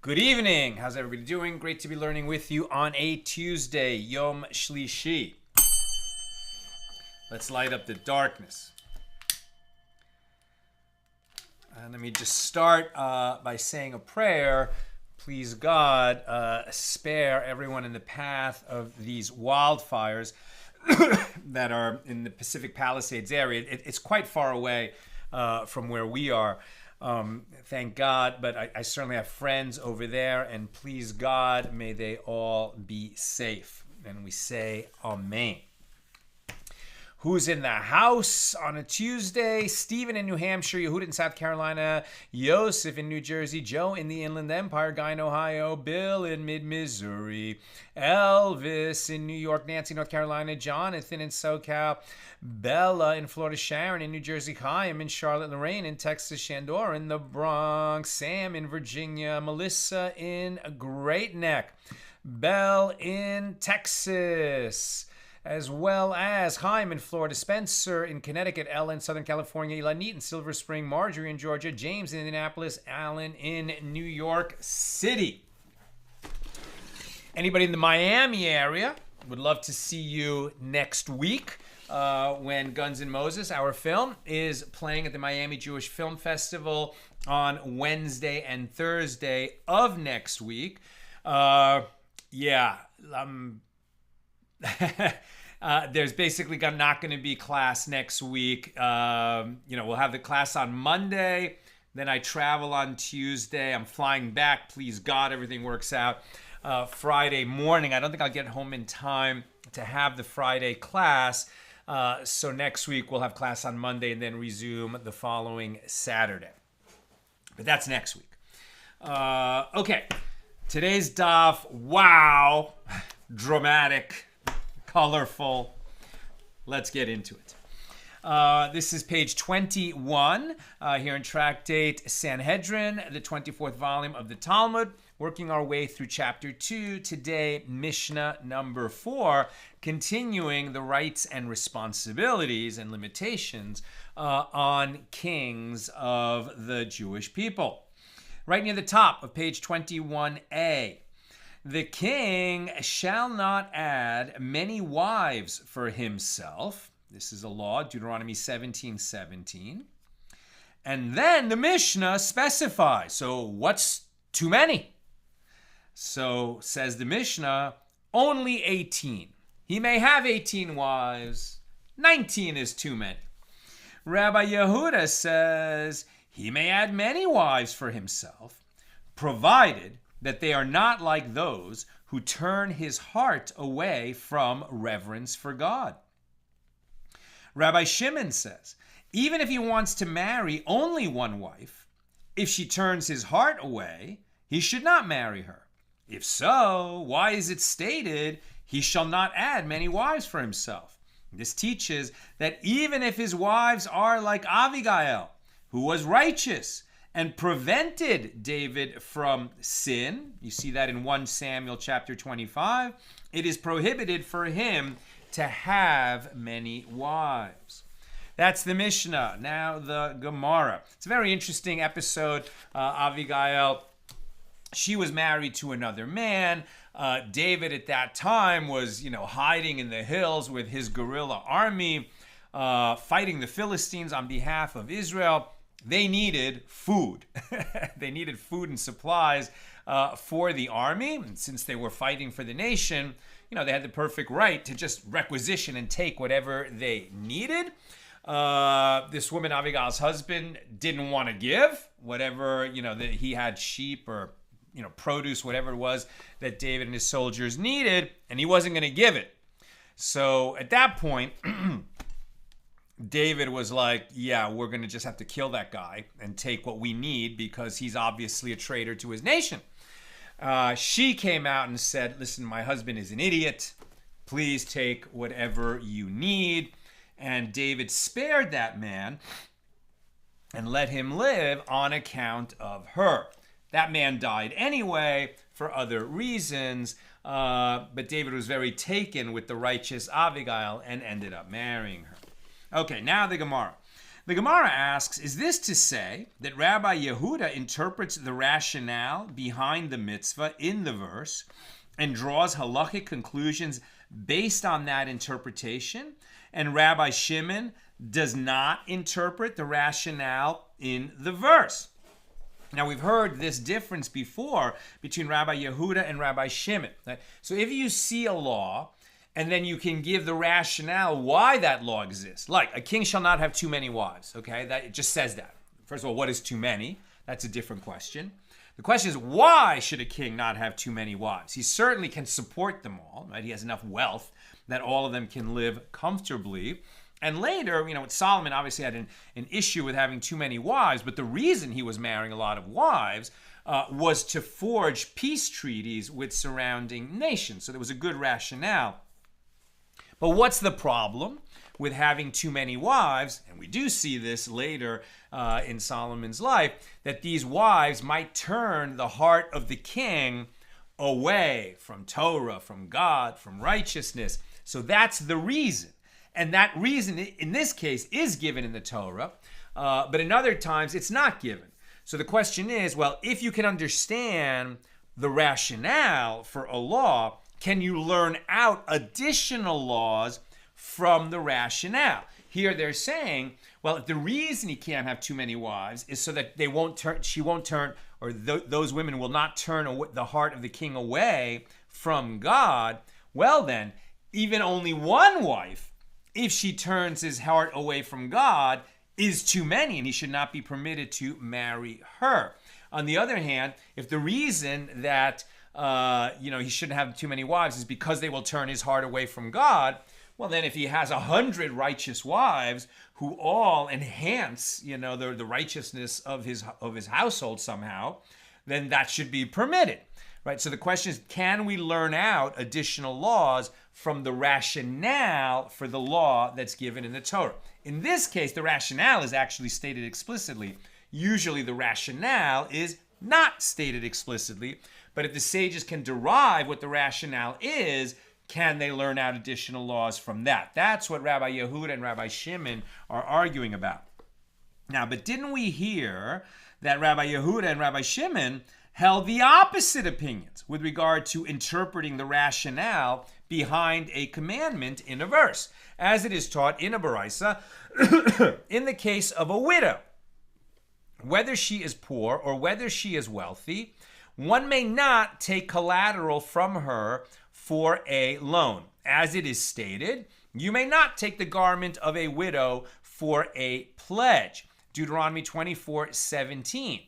Good evening. How's everybody doing? Great to be learning with you on a Tuesday, Yom Shlishi. Let's light up the darkness. And let me just start by saying a prayer. Please, God, spare everyone in the path of these wildfires that are in the Pacific Palisades area. It's quite far away from where we are. Thank God, but I certainly have friends over there, and please God, may they all be safe. And we say Amen. Who's in the house on a Tuesday? Stephen in New Hampshire, Yehuda in South Carolina, Yosef in New Jersey, Joe in the Inland Empire, Guy in Ohio, Bill in Mid-Missouri, Elvis in New York, Nancy, North Carolina, Jonathan in SoCal, Bella in Florida, Sharon in New Jersey, Chaim in Charlotte, Lorraine in Texas, Shandor in the Bronx, Sam in Virginia, Melissa in Great Neck, Belle in Texas, as well as Chaim in Florida, Spencer in Connecticut, Ella in Southern California, Elanit in Silver Spring, Marjorie in Georgia, James in Indianapolis, Alan in New York City. Anybody in the Miami area, would love to see you next week when Guns N' Moses, our film, is playing at the Miami Jewish Film Festival on Wednesday and Thursday of next week. There's basically not going to be class next week. We'll have the class on Monday. Then I travel on Tuesday. I'm flying back. Please God, everything works out. Friday morning. I don't think I'll get home in time to have the Friday class. So next week we'll have class on Monday and then resume the following Saturday. But that's next week. Okay. Today's daf. Wow. Dramatic. Colorful. Let's get into it. This is page 21 here in Tractate Sanhedrin, the 24th volume of the Talmud. Working our way through chapter 2. Today, Mishnah number 4, continuing the rights and responsibilities and limitations on kings of the Jewish people. Right near the top of page 21a. The king shall not add many wives for himself. This is a law, Deuteronomy 17:17. And then the Mishnah specifies. So what's too many? So says the Mishnah, only 18. He may have 18 wives. 19 is too many. Rabbi Yehuda says he may add many wives for himself, provided that they are not like those who turn his heart away from reverence for God. Rabbi Shimon says, even if he wants to marry only one wife, If she turns his heart away, he should not marry her. If so, why is it stated, he shall not add many wives for himself? This teaches that even if his wives are like Abigail, who was righteous and prevented David from sin, you see that in 1 Samuel chapter 25, it is prohibited for him to have many wives. That's the Mishnah. Now the Gemara. It's a very interesting episode. Abigail, she was married to another man. David at that time was, hiding in the hills with his guerrilla army, fighting the Philistines on behalf of Israel. They needed food. They needed food and supplies for the army. And since they were fighting for the nation, they had the perfect right to just requisition and take whatever they needed. This woman, Abigail's husband, didn't want to give whatever, that he had sheep or, produce, whatever it was that David and his soldiers needed, and he wasn't going to give it. So at that point, David was like, yeah, we're going to just have to kill that guy and take what we need because he's obviously a traitor to his nation. She came out and said, listen, my husband is an idiot. Please take whatever you need. And David spared that man and let him live on account of her. That man died anyway for other reasons, but David was very taken with the righteous Abigail and ended up marrying her. Okay, now the Gemara. The Gemara asks, is this to say that Rabbi Yehuda interprets the rationale behind the mitzvah in the verse and draws halachic conclusions based on that interpretation, and Rabbi Shimon does not interpret the rationale in the verse? Now, we've heard this difference before between Rabbi Yehuda and Rabbi Shimon. Right? So if you see a law, and then you can give the rationale why that law exists, like a king shall not have too many wives, okay? That it just says that. First of all, what is too many? That's a different question. The question is, why should a king not have too many wives? He certainly can support them all, right? He has enough wealth that all of them can live comfortably. And later, Solomon obviously had an issue with having too many wives, but the reason he was marrying a lot of wives was to forge peace treaties with surrounding nations. So there was a good rationale. But what's the problem with having too many wives? And we do see this later in Solomon's life, that these wives might turn the heart of the king away from Torah, from God, from righteousness. So that's the reason. And that reason, in this case, is given in the Torah, but in other times, it's not given. So the question is, well, if you can understand the rationale for a law, can you learn out additional laws from the rationale? Here they're saying, well, if the reason he can't have too many wives is so that she won't turn, or those women will not turn the heart of the king away from God, well then, even only one wife, if she turns his heart away from God, is too many, and he should not be permitted to marry her. On the other hand, if the reason that he shouldn't have too many wives is because they will turn his heart away from God, well then if he has 100 righteous wives who all enhance, the righteousness of his household somehow, then that should be permitted. Right, so the question is, can we learn out additional laws from the rationale for the law that's given in the Torah? In this case, the rationale is actually stated explicitly. Usually the rationale is not stated explicitly, but if the sages can derive what the rationale is, can they learn out additional laws from that? That's what Rabbi Yehuda and Rabbi Shimon are arguing about. Now, but didn't we hear that Rabbi Yehuda and Rabbi Shimon held the opposite opinions with regard to interpreting the rationale behind a commandment in a verse, as it is taught in a Baraisa, in the case of a widow. Whether she is poor or whether she is wealthy, one may not take collateral from her for a loan. As it is stated, you may not take the garment of a widow for a pledge. Deuteronomy 24:17.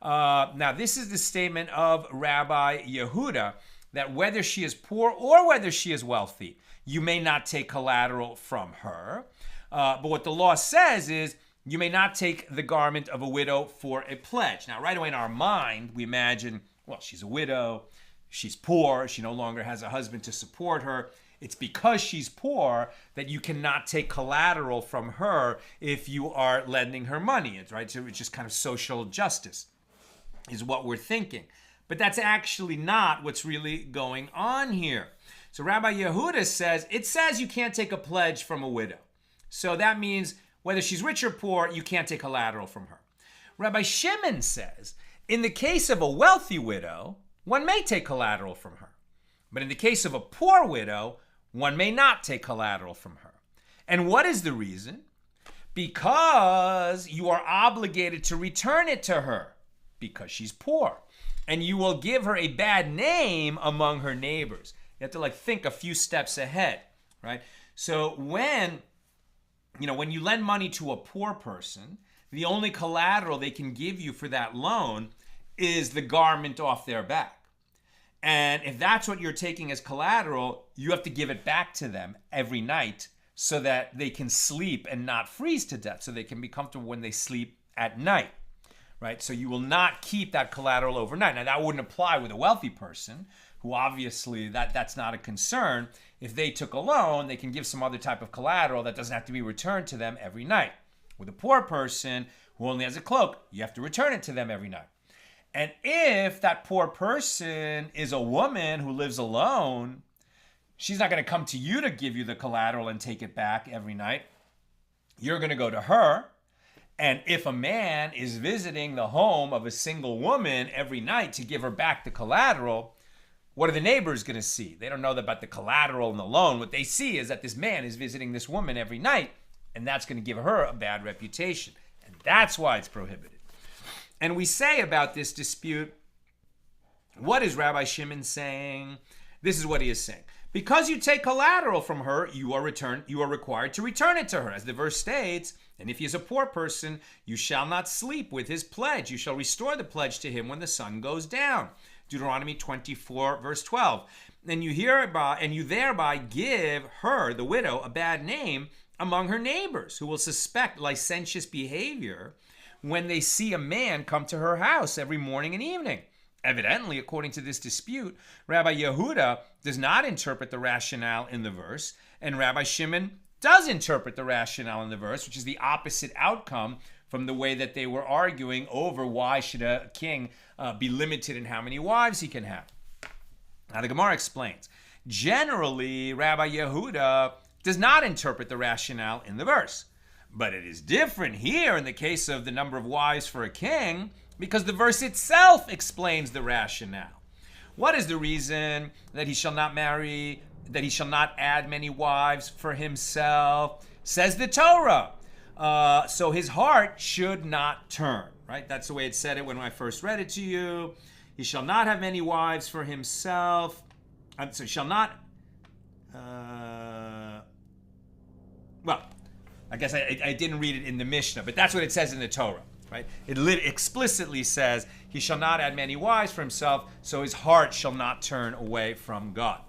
Now, this is the statement of Rabbi Yehuda, that whether she is poor or whether she is wealthy, you may not take collateral from her. But what the law says is, you may not take the garment of a widow for a pledge. Now, right away in our mind, we imagine, well, she's a widow, she's poor, she no longer has a husband to support her. It's because she's poor that you cannot take collateral from her if you are lending her money. It's right. So it's just kind of social justice is what we're thinking. But that's actually not what's really going on here. So Rabbi Yehuda says, it says you can't take a pledge from a widow. So that means whether she's rich or poor, you can't take collateral from her. Rabbi Shimon says, in the case of a wealthy widow, one may take collateral from her. But in the case of a poor widow, one may not take collateral from her. And what is the reason? Because you are obligated to return it to her because she's poor. And you will give her a bad name among her neighbors. You have to think a few steps ahead, right? So when you lend money to a poor person, the only collateral they can give you for that loan is the garment off their back. And if that's what you're taking as collateral, you have to give it back to them every night so that they can sleep and not freeze to death, so they can be comfortable when they sleep at night, right? So you will not keep that collateral overnight. Now, that wouldn't apply with a wealthy person, who obviously that's not a concern. If they took a loan, they can give some other type of collateral that doesn't have to be returned to them every night. With a poor person who only has a cloak, you have to return it to them every night. And if that poor person is a woman who lives alone, she's not going to come to you to give you the collateral and take it back every night. You're going to go to her. And if a man is visiting the home of a single woman every night to give her back the collateral, what are the neighbors going to see? They don't know about the collateral and the loan. What they see is that this man is visiting this woman every night, and that's going to give her a bad reputation. And that's why it's prohibited. And we say about this dispute, what is Rabbi Shimon saying? This is what he is saying. Because you take collateral from her, you are required to return it to her. As the verse states, and if he is a poor person, you shall not sleep with his pledge. You shall restore the pledge to him when the sun goes down. Deuteronomy 24, verse 12. And you thereby give her, the widow, a bad name among her neighbors, who will suspect licentious behavior when they see a man come to her house every morning and evening. Evidently, according to this dispute, Rabbi Yehuda does not interpret the rationale in the verse, and Rabbi Shimon does interpret the rationale in the verse, which is the opposite outcome from the way that they were arguing over why should a king be limited in how many wives he can have. Now the Gemara explains. Generally, Rabbi Yehuda does not interpret the rationale in the verse. But it is different here in the case of the number of wives for a king, because the verse itself explains the rationale. What is the reason that he shall not add many wives for himself? Says the Torah. So his heart should not turn, right? That's the way it said it when I first read it to you. He shall not have many wives for himself. So shall not, I guess I didn't read it in the Mishnah, but that's what it says in the Torah, right? It explicitly says he shall not add many wives for himself, so his heart shall not turn away from God.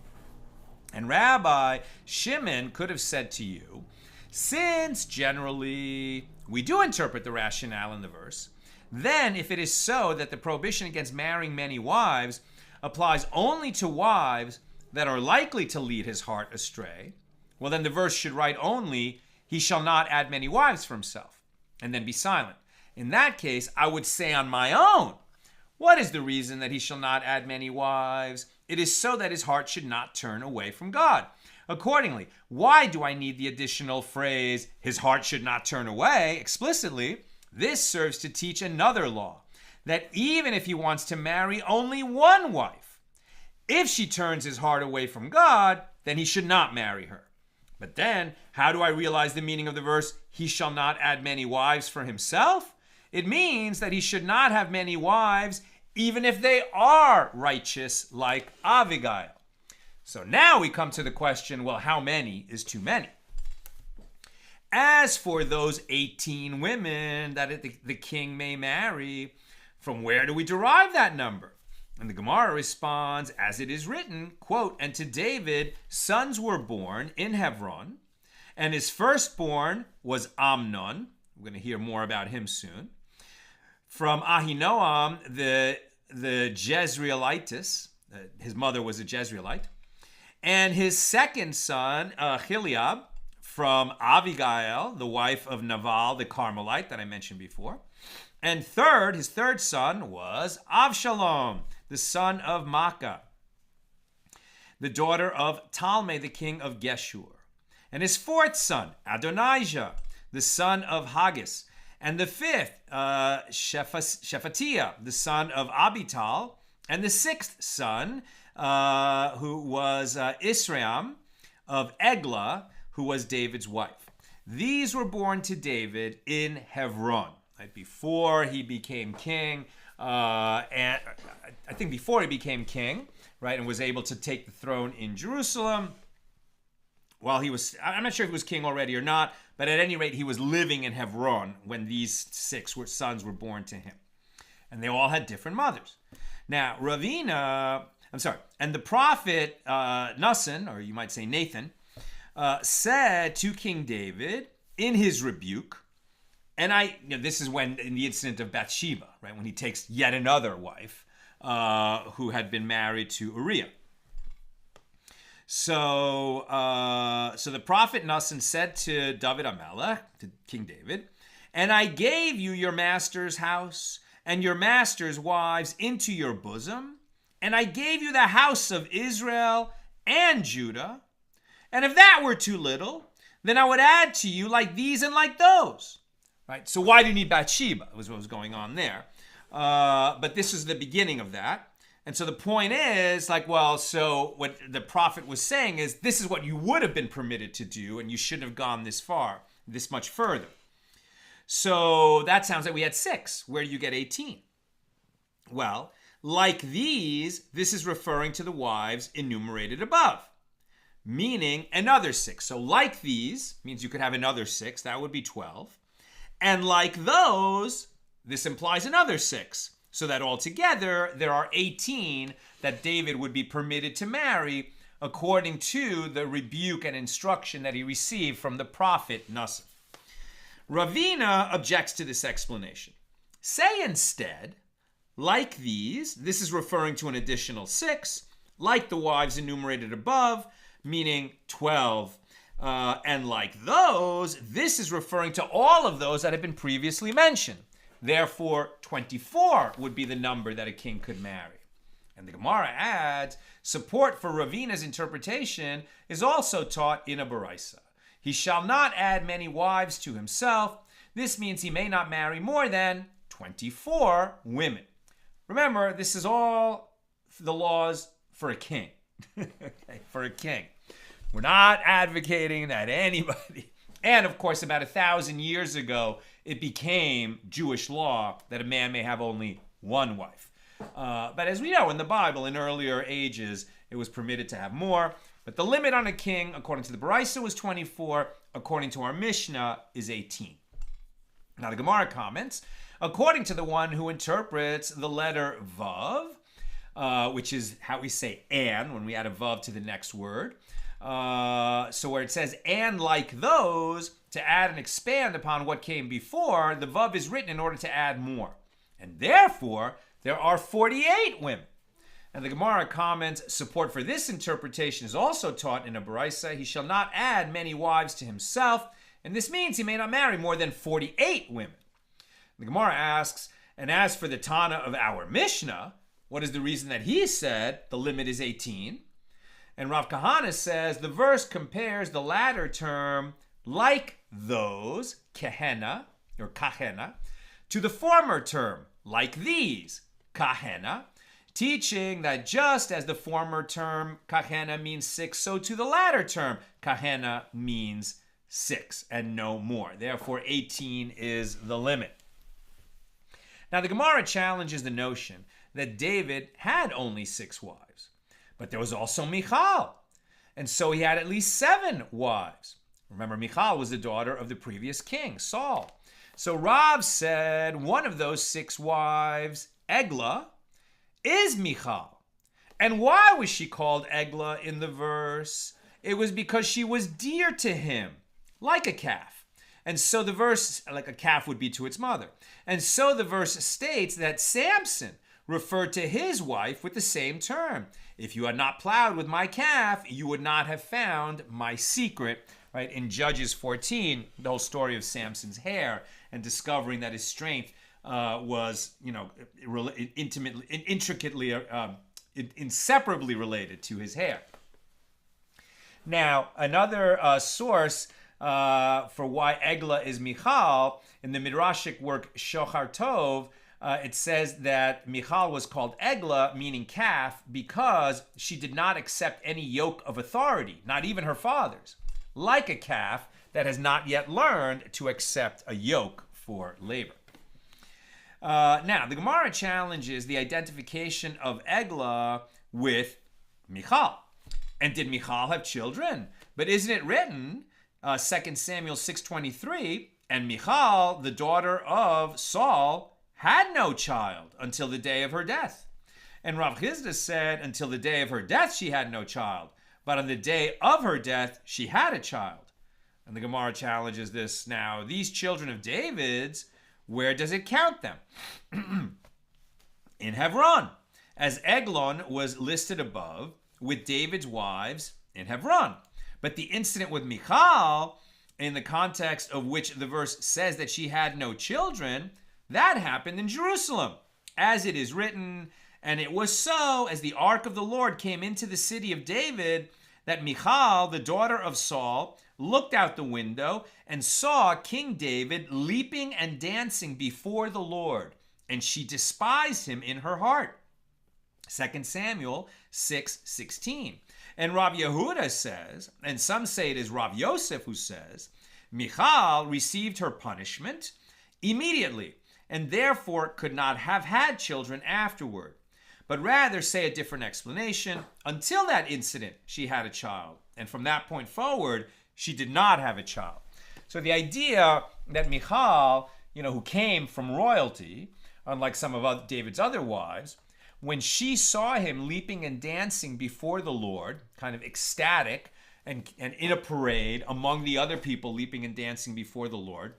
And Rabbi Shimon could have said to you, since generally we do interpret the rationale in the verse, then if it is so that the prohibition against marrying many wives applies only to wives that are likely to lead his heart astray, well then the verse should write only, he shall not add many wives for himself, and then be silent. In that case, I would say on my own, what is the reason that he shall not add many wives? It is so that his heart should not turn away from God. Accordingly, why do I need the additional phrase, his heart should not turn away, explicitly? This serves to teach another law, that even if he wants to marry only one wife, if she turns his heart away from God, then he should not marry her. But then, how do I realize the meaning of the verse, he shall not add many wives for himself? It means that he should not have many wives, even if they are righteous, like Abigail. So now we come to the question, well, how many is too many? As for those 18 women that the king may marry, from where do we derive that number? And the Gemara responds, as it is written, quote, and to David sons were born in Hebron, and his firstborn was Amnon, We're going to hear more about him soon. From Ahinoam, the Jezreelitis. His mother was a Jezreelite. And his second son, Chileab, from Abigail, the wife of Nabal, the Carmelite that I mentioned before. And his third son was Avshalom, the son of Maacah, the daughter of Talmai, the king of Geshur. And his fourth son, Adonijah, the son of Haggis. And the fifth, Shephatiah, the son of Abital. And the sixth son, who was Israam of Egla, who was David's wife. These were born to David in Hebron, right, before he became king. And I think before he became king, right, and was able to take the throne in Jerusalem. While he was, I'm not sure if he was king already or not, but at any rate, he was living in Hebron when these sons were born to him. And they all had different mothers. Now, and the prophet Nathan, or you might say Nathan, said to King David in his rebuke, and this is when, in the incident of Bathsheba, right, when he takes yet another wife who had been married to Uriah. So the prophet Nathan said to David HaMelech, to King David, and I gave you your master's house and your master's wives into your bosom, and I gave you the house of Israel and Judah, and if that were too little, then I would add to you like these and like those. Right? So why do you need Bathsheba? Was what was going on there. But this is the beginning of that. And so the point is, so what the prophet was saying is, this is what you would have been permitted to do, and you shouldn't have gone this much further. So that sounds like we had 6. Where do you get 18? Well, like these, this is referring to the wives enumerated above, meaning another 6. So like these means you could have another 6. That would be 12. And like those, this implies another 6. So that altogether, there are 18 that David would be permitted to marry according to the rebuke and instruction that he received from the prophet Nathan. Ravina objects to this explanation. Say instead, like these, this is referring to an additional 6, like the wives enumerated above, meaning 12. And like those, this is referring to all of those that have been previously mentioned. Therefore, 24 would be the number that a king could marry. And the Gemara adds, support for Ravina's interpretation is also taught in a Baraisa. He shall not add many wives to himself. This means he may not marry more than 24 women. Remember, this is all the laws for a king. Okay, for a king. We're not advocating that anybody... And of course, about 1,000 years ago, it became Jewish law that a man may have only one wife. But as we know in the Bible, in earlier ages, it was permitted to have more. But the limit on a king, according to the Baraisa, was 24. According to our Mishnah, is 18. Now the Gemara comments, according to the one who interprets the letter Vav, which is how we say and when we add a Vav to the next word. So where it says, and like those, to add and expand upon what came before, the Vav is written in order to add more. And therefore, there are 48 women. And the Gemara comments, support for this interpretation is also taught in a Baraisa. He shall not add many wives to himself, and this means he may not marry more than 48 women. The Gemara asks, and as for the Tana of our Mishnah, what is the reason that he said the limit is 18? And Rav Kahana says the verse compares the latter term, like those, kehena, or kahena, to the former term, like these, kahena, teaching that just as the former term, kahena, means 6, so to the latter term, kahena, means 6 and no more. Therefore, 18 is the limit. Now, the Gemara challenges the notion that David had only 6 wives. But there was also Michal. And so he had at least 7 wives. Remember, Michal was the daughter of the previous king, Saul. So Rav said one of those 6 wives, Egla, is Michal. And why was she called Egla in the verse? It was because she was dear to him, like a calf. And so the verse, like a calf would be to its mother. And so the verse states that Samson referred to his wife with the same term. If you had not plowed with my calf, you would not have found my secret. Right? In Judges 14, the whole story of Samson's hair and discovering that his strength was, inseparably related to his hair. Now, another source for why Egla is Michal, in the Midrashic work Shochar Tov, it says that Michal was called Egla, meaning calf, because she did not accept any yoke of authority, not even her father's, like a calf that has not yet learned to accept a yoke for labor. Now, the Gemara challenges the identification of Egla with Michal. And did Michal have children? But isn't it written, 2 Samuel 6:23, and Michal, the daughter of Saul, had no child until the day of her death. And Rav Chisda said, until the day of her death she had no child, but on the day of her death she had a child. And the Gemara challenges this. Now, these children of David's, where does it count them? In Hebron, as Eglon was listed above, with David's wives in Hebron. But the incident with Michal, in the context of which the verse says that she had no children, that happened in Jerusalem, as it is written, and it was so, as the ark of the Lord came into the city of David, that Michal, the daughter of Saul, looked out the window and saw King David leaping and dancing before the Lord, and she despised him in her heart. 2 Samuel 6:16. And Rav Yehuda says, and some say it is Rav Yosef who says, Michal received her punishment immediately, and therefore could not have had children afterward, but rather say a different explanation. Until that incident, she had a child, and from that point forward, she did not have a child. So the idea that Michal, who came from royalty, unlike some of David's other wives, when she saw him leaping and dancing before the Lord, kind of ecstatic and in a parade among the other people leaping and dancing before the Lord,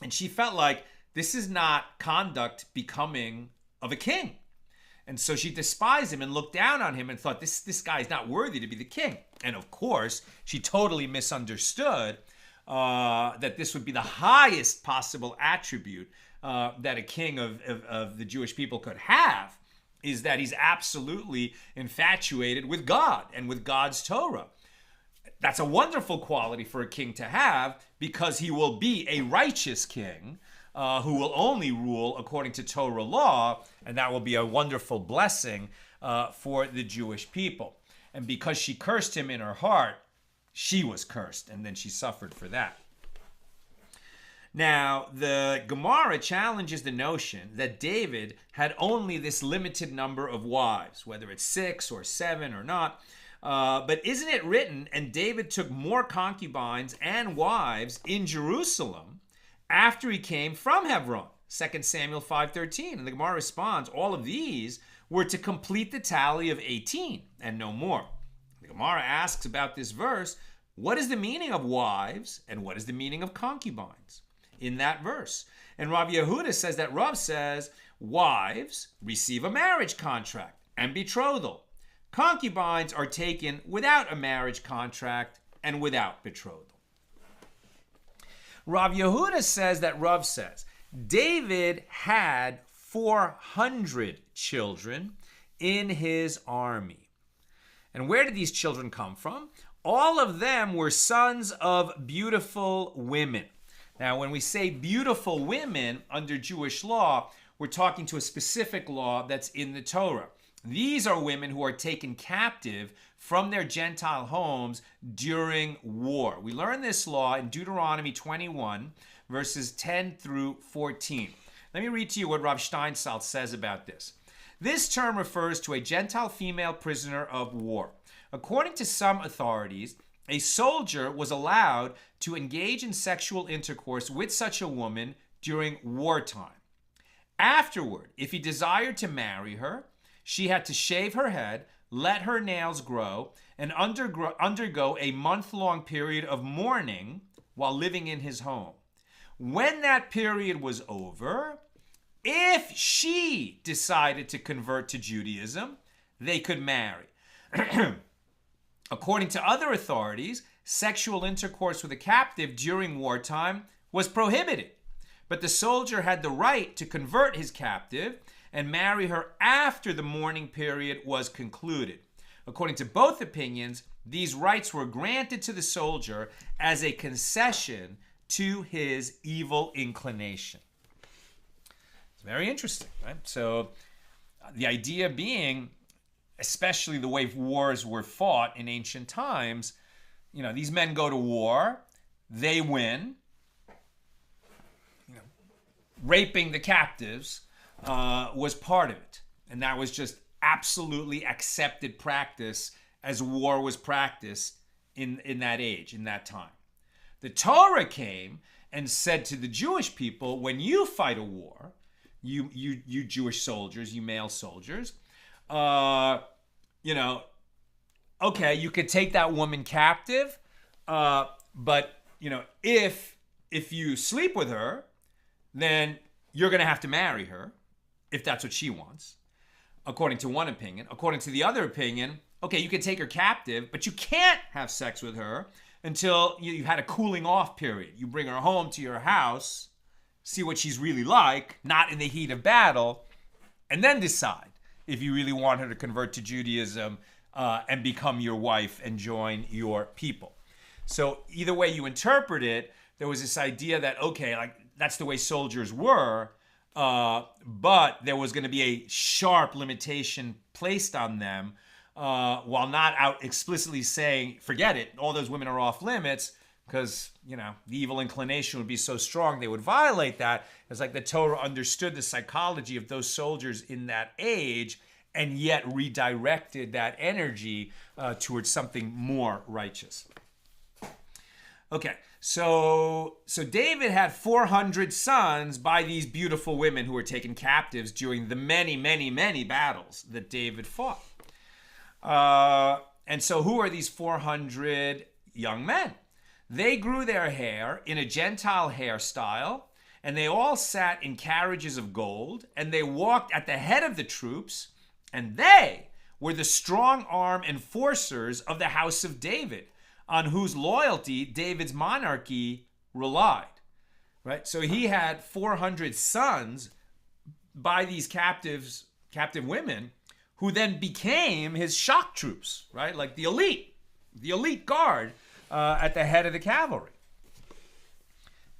and she felt like this is not conduct becoming of a king. And so she despised him and looked down on him and thought, this guy is not worthy to be the king. And of course, she totally misunderstood that this would be the highest possible attribute that a king of the Jewish people could have, is that he's absolutely infatuated with God and with God's Torah. That's a wonderful quality for a king to have, because he will be a righteous king who will only rule according to Torah law, and that will be a wonderful blessing for the Jewish people. And because she cursed him in her heart, she was cursed, and then she suffered for that. Now, the Gemara challenges the notion that David had only this limited number of wives, whether it's 6 or 7 or not. But isn't it written, and David took more concubines and wives in Jerusalem after he came from Hebron? 2 Samuel 5:13. And the Gemara responds, all of these were to complete the tally of 18 and no more. The Gemara asks about this verse, what is the meaning of wives and what is the meaning of concubines in that verse? And Rav Yehuda says that Rav says wives receive a marriage contract and betrothal. Concubines are taken without a marriage contract and without betrothal. Rav Yehuda says that Rav says David had 400 children in his army. And where did these children come from? All of them were sons of beautiful women. Now, when we say beautiful women under Jewish law, we're talking to a specific law that's in the Torah. These are women who are taken captive from their Gentile homes during war. We learn this law in Deuteronomy 21, verses 10 through 14. Let me read to you what Rav Steinsaltz says about this. This term refers to a Gentile female prisoner of war. According to some authorities, a soldier was allowed to engage in sexual intercourse with such a woman during wartime. Afterward, if he desired to marry her, she had to shave her head, let her nails grow, and undergo a month-long period of mourning while living in his home. When that period was over, if she decided to convert to Judaism, they could marry. According to other authorities, sexual intercourse with a captive during wartime was prohibited, but the soldier had the right to convert his captive and marry her after the mourning period was concluded. According to both opinions, these rights were granted to the soldier as a concession to his evil inclination. It's very interesting, right? So the idea being, especially the way wars were fought in ancient times, these men go to war, they win. Raping the captives was part of it. And that was just absolutely accepted practice as war was practiced in that age, in that time. The Torah came and said to the Jewish people, when you fight a war, you Jewish soldiers, you male soldiers, okay, you could take that woman captive, but if you sleep with her, then you're going to have to marry her if that's what she wants, according to one opinion. According to the other opinion, okay, you can take her captive, but you can't have sex with her until you've had a cooling off period. You bring her home to your house, see what she's really like, not in the heat of battle, and then decide if you really want her to convert to Judaism and become your wife and join your people. So either way you interpret it, there was this idea that, okay, like that's the way soldiers were, but there was going to be a sharp limitation placed on them, while not out explicitly saying, forget it, all those women are off limits, because, the evil inclination would be so strong they would violate that. It's like the Torah understood the psychology of those soldiers in that age and yet redirected that energy towards something more righteous. Okay, so David had 400 sons by these beautiful women who were taken captives during the many, many, many battles that David fought. And so who are these 400 young men? They grew their hair in a Gentile hairstyle, and they all sat in carriages of gold, and they walked at the head of the troops, and they were the strong arm enforcers of the house of David, on whose loyalty David's monarchy relied. Right? So he had 400 sons by these captive women, who then became his shock troops, right? Like the elite guard at the head of the cavalry.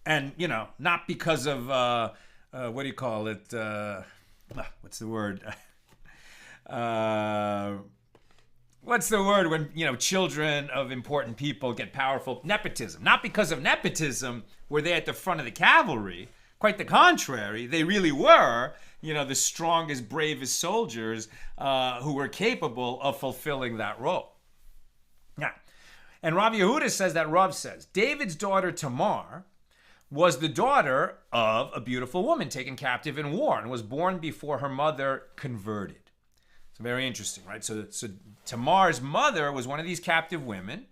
And, not because of, what do you call it? What's the word? What's the word when, children of important people get powerful? Nepotism. Not because of nepotism were they at the front of the cavalry. Quite the contrary. They really were, the strongest, bravest soldiers who were capable of fulfilling that role. Now, and Rav Yehuda says that Rav says, David's daughter Tamar was the daughter of a beautiful woman taken captive in war and was born before her mother converted. It's very interesting, right? So Tamar's mother was one of these captive women,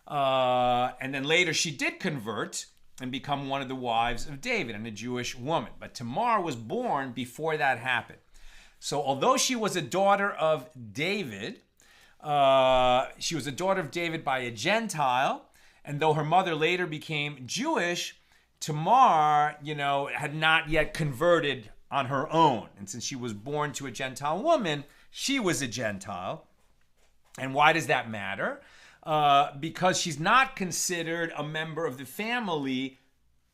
and then later she did convert and become one of the wives of David and a Jewish woman. But Tamar was born before that happened. So although she was a daughter of David, she was a daughter of David by a Gentile, and though her mother later became Jewish, Tamar, had not yet converted on her own. And since she was born to a Gentile woman, she was a Gentile. And why does that matter? Because she's not considered a member of the family,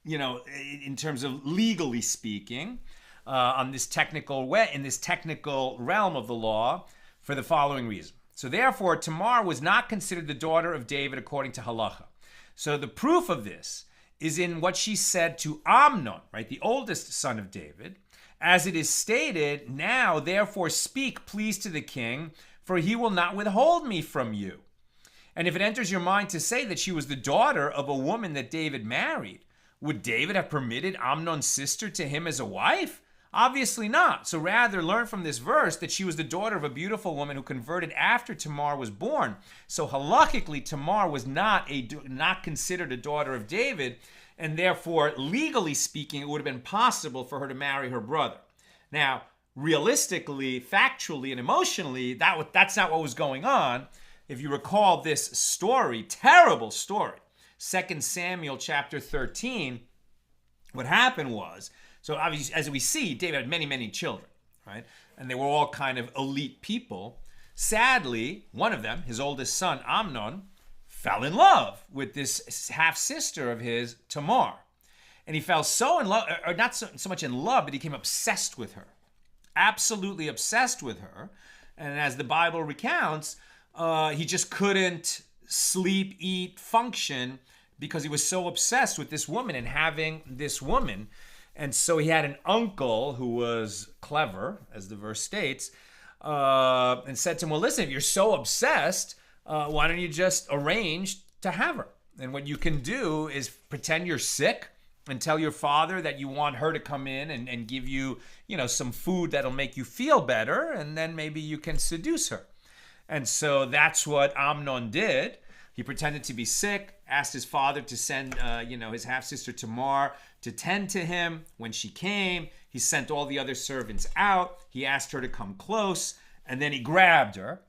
in terms of legally speaking, on this technical way, in this technical realm of the law, for the following reason. So therefore, Tamar was not considered the daughter of David according to halacha. So the proof of this is in what she said to Amnon, right, the oldest son of David, as it is stated, now therefore speak, please, to the king, for he will not withhold me from you. And if it enters your mind to say that she was the daughter of a woman that David married, would David have permitted Amnon's sister to him as a wife? Obviously not. So rather learn from this verse that she was the daughter of a beautiful woman who converted after Tamar was born. So halakhically, Tamar was not considered a daughter of David, and therefore, legally speaking, it would have been possible for her to marry her brother. Now, realistically, factually, and emotionally, that's not what was going on. If you recall this story, terrible story, 2 Samuel chapter 13, what happened was, so obviously, as we see, David had many, many children, right? And they were all kind of elite people. Sadly, one of them, his oldest son, Amnon, fell in love with this half-sister of his, Tamar. And he fell so in love, or not so much in love, but he became obsessed with her. Absolutely obsessed with her. And as the Bible recounts, he just couldn't sleep, eat, function because he was so obsessed with this woman and having this woman. And so he had an uncle who was clever, as the verse states, and said to him, well, listen, if you're so obsessed, why don't you just arrange to have her? And what you can do is pretend you're sick and tell your father that you want her to come in and give you, some food that'll make you feel better, and then maybe you can seduce her. And so that's what Amnon did. He pretended to be sick, asked his father to send, his half-sister Tamar to tend to him. When she came, he sent all the other servants out. He asked her to come close, and then he grabbed her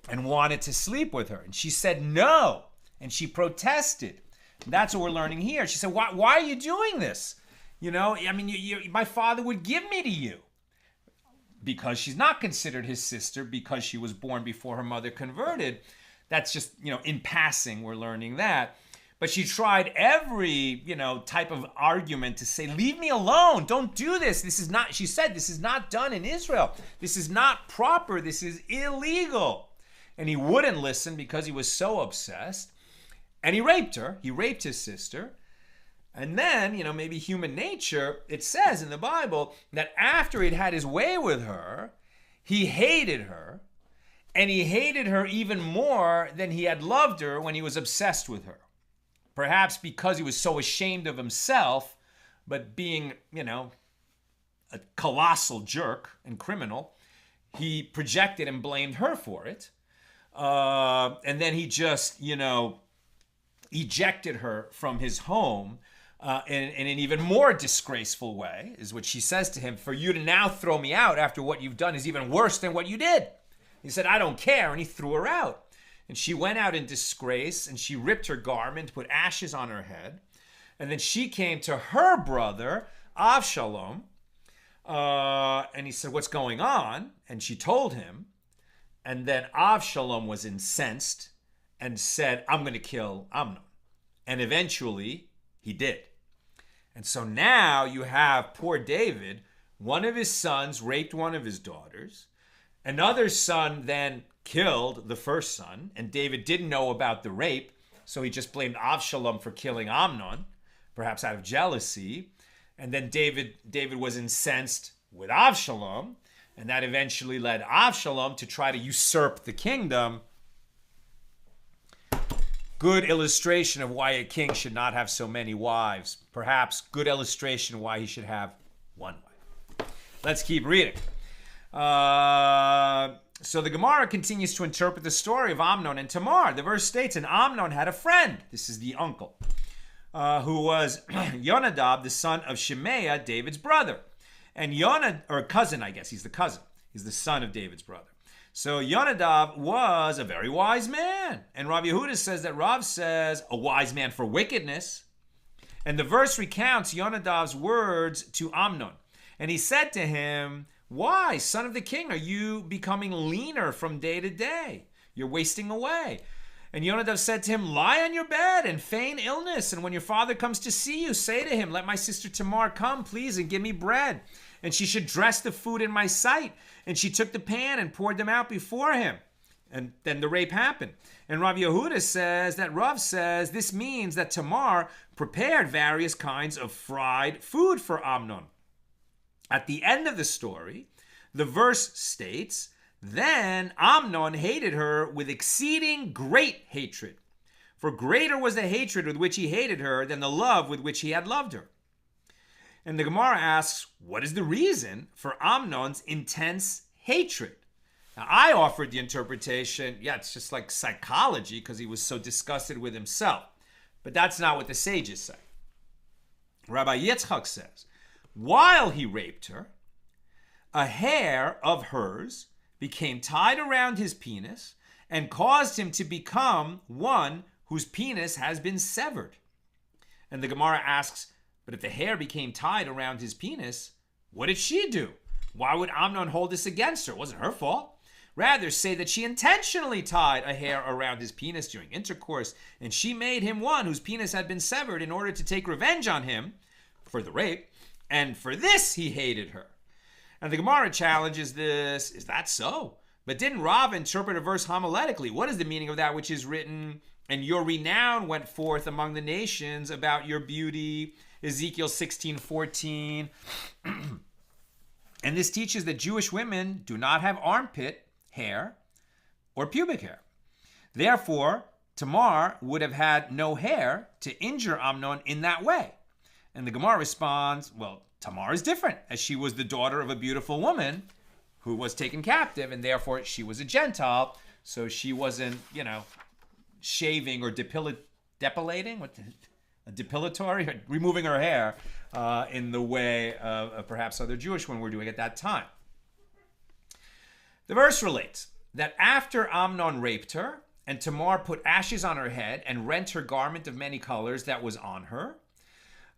and wanted to sleep with her. And she said no, and she protested. That's what we're learning here. She said, why are you doing this? My father would give me to you. Because she's not considered his sister because she was born before her mother converted. That's just, in passing, we're learning that. But she tried every, type of argument to say, leave me alone. Don't do this. She said, this is not done in Israel. This is not proper. This is illegal. And he wouldn't listen because he was so obsessed. And he raped her. He raped his sister. And then, maybe human nature, it says in the Bible that after he'd had his way with her, he hated her. And he hated her even more than he had loved her when he was obsessed with her. Perhaps because he was so ashamed of himself, but being, a colossal jerk and criminal, he projected and blamed her for it. And then he just, ejected her from his home in an even more disgraceful way, is what she says to him. For you to now throw me out after what you've done is even worse than what you did. He said, I don't care, and he threw her out. And she went out in disgrace, and she ripped her garment, put ashes on her head. And then she came to her brother, Avshalom, and he said, what's going on? And she told him. And then Avshalom was incensed and said, I'm going to kill Amnon. And eventually, he did. And so now you have poor David, one of his sons raped one of his daughters. Another son then killed the first son, and David didn't know about the rape, so he just blamed Avshalom for killing Amnon, perhaps out of jealousy. And then David was incensed with Avshalom, and that eventually led Avshalom to try to usurp the kingdom. Good illustration of why a king should not have so many wives. Perhaps good illustration why he should have one wife. Let's keep reading. So the Gemara continues to interpret the story of Amnon and Tamar. The verse states, and Amnon had a friend, this is the uncle, who was Yonadab, the son of Shemaiah, David's brother. And or cousin, I guess, he's the cousin. He's the son of David's brother. So Yonadab was a very wise man. And Rav Yehuda says that Rav says, a wise man for wickedness. And the verse recounts Yonadab's words to Amnon. And he said to him, why, son of the king, are you becoming leaner from day to day? You're wasting away. And Yonadav said to him, lie on your bed and feign illness. And when your father comes to see you, say to him, let my sister Tamar come, please, and give me bread. And she should dress the food in my sight. And she took the pan and poured them out before him. And then the rape happened. And Rav Yehuda says that Rav says this means that Tamar prepared various kinds of fried food for Amnon. At the end of the story, the verse states, then Amnon hated her with exceeding great hatred. For greater was the hatred with which he hated her than the love with which he had loved her. And the Gemara asks, what is the reason for Amnon's intense hatred? Now, I offered the interpretation, it's just like psychology because he was so disgusted with himself. But that's not what the sages say. Rabbi Yitzchak says, while he raped her, a hair of hers became tied around his penis and caused him to become one whose penis has been severed. And the Gemara asks, but if the hair became tied around his penis, what did she do? Why would Amnon hold this against her? It wasn't her fault. Rather, say that she intentionally tied a hair around his penis during intercourse, and she made him one whose penis had been severed in order to take revenge on him for the rape, and for this he hated her. And the Gemara challenges this, is that so? But didn't Rav interpret a verse homiletically? What is the meaning of that which is written, and your renown went forth among the nations about your beauty, Ezekiel 16:14. And this teaches that Jewish women do not have armpit hair or pubic hair. Therefore, Tamar would have had no hair to injure Amnon in that way. And the Gemara responds, well, Tamar is different, as she was the daughter of a beautiful woman who was taken captive, and therefore she was a Gentile, so she wasn't, shaving or depilating, depilatory, or removing her hair in the way of perhaps other Jewish women were doing at that time. The verse relates that after Amnon raped her, and Tamar put ashes on her head and rent her garment of many colors that was on her.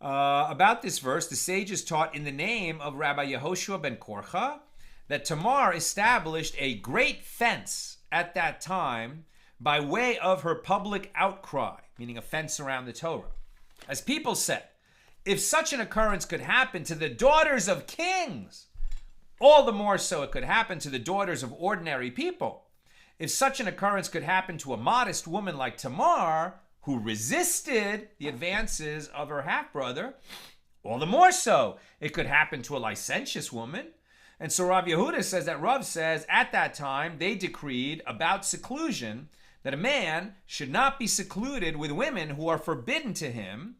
About this verse, the sages taught in the name of Rabbi Yehoshua ben Korcha that Tamar established a great fence at that time by way of her public outcry, meaning a fence around the Torah. As people said, if such an occurrence could happen to the daughters of kings, all the more so it could happen to the daughters of ordinary people. If such an occurrence could happen to a modest woman like Tamar, who resisted the advances of her half-brother, all the more so it could happen to a licentious woman. And so Rav Yehuda says that Rav says at that time they decreed about seclusion that a man should not be secluded with women who are forbidden to him,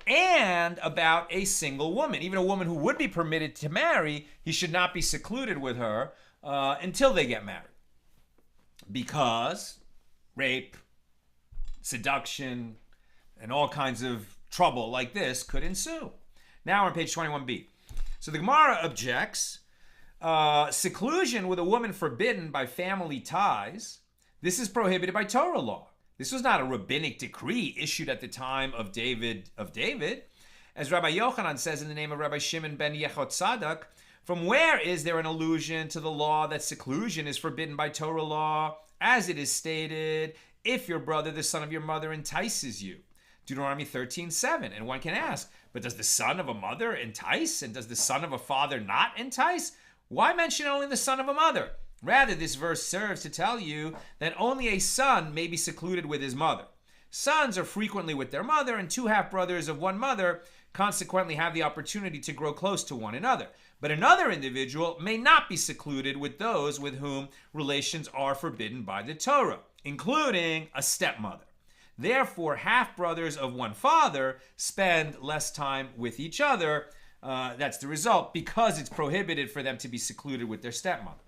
and about a single woman. Even a woman who would be permitted to marry, he should not be secluded with her until they get married. Because rape, seduction, and all kinds of trouble like this could ensue. Now we're on page 21b. So the Gemara objects, seclusion with a woman forbidden by family ties, this is prohibited by Torah law. This was not a rabbinic decree issued at the time of David. As Rabbi Yochanan says in the name of Rabbi Shimon ben Yechotzadak, from where is there an allusion to the law that seclusion is forbidden by Torah law, as it is stated, if your brother, the son of your mother, entices you? Deuteronomy 13:7. And one can ask, but does the son of a mother entice? And does the son of a father not entice? Why mention only the son of a mother? Rather, this verse serves to tell you that only a son may be secluded with his mother. Sons are frequently with their mother, and two half-brothers of one mother consequently have the opportunity to grow close to one another. But another individual may not be secluded with those with whom relations are forbidden by the Torah, including a stepmother. Therefore, half-brothers of one father spend less time with each other. That's the result, because it's prohibited for them to be secluded with their stepmother.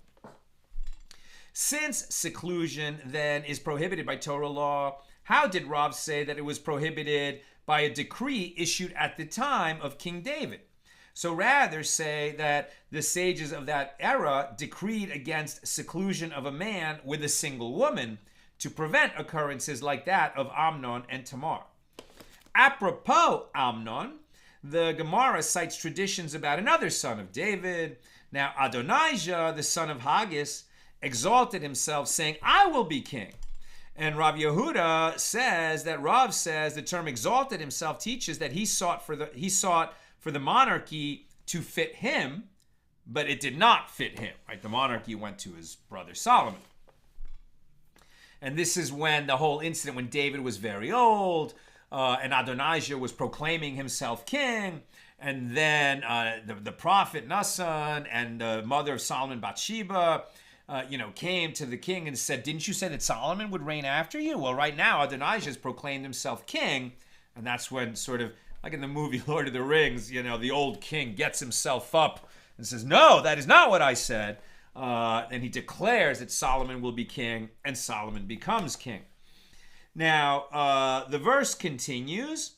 Since seclusion, then, is prohibited by Torah law, how did Rav say that it was prohibited by a decree issued at the time of King David? So rather say that the sages of that era decreed against seclusion of a man with a single woman to prevent occurrences like that of Amnon and Tamar. Apropos Amnon, the Gemara cites traditions about another son of David. Now Adonijah, the son of Haggis, exalted himself, saying, I will be king. And Rav Yehuda says that Rav says the term exalted himself teaches that he sought for the monarchy to fit him, but it did not fit him. Right? The monarchy went to his brother Solomon. And this is when the whole incident, when David was very old, and Adonijah was proclaiming himself king, and then the prophet Nassan and the mother of Solomon, Bathsheba, came to the king and said, didn't you say that Solomon would reign after you? Well, right now, Adonijah has proclaimed himself king, and that's when sort of like in the movie Lord of the Rings, the old king gets himself up and says, no, that is not what I said. And he declares that Solomon will be king, and Solomon becomes king. Now, the verse continues,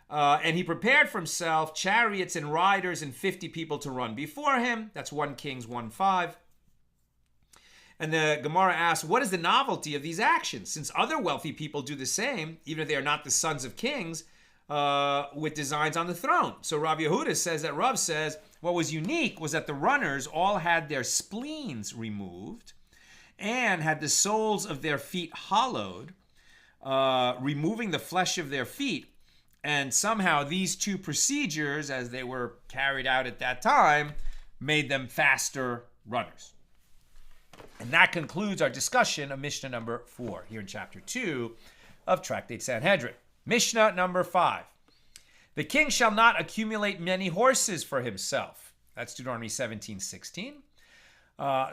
and he prepared for himself chariots and riders and 50 people to run before him. That's 1 Kings 1:5. And the Gemara asks, what is the novelty of these actions? Since other wealthy people do the same, even if they are not the sons of kings, with designs on the throne. So Rav Yehuda says that Rav says what was unique was that the runners all had their spleens removed and had the soles of their feet hollowed, removing the flesh of their feet. And somehow these two procedures, as they were carried out at that time, made them faster runners. And that concludes our discussion of Mishnah number 4 here in chapter 2 of Tractate Sanhedrin. Mishnah number 5. The king shall not accumulate many horses for himself. That's Deuteronomy 17:16.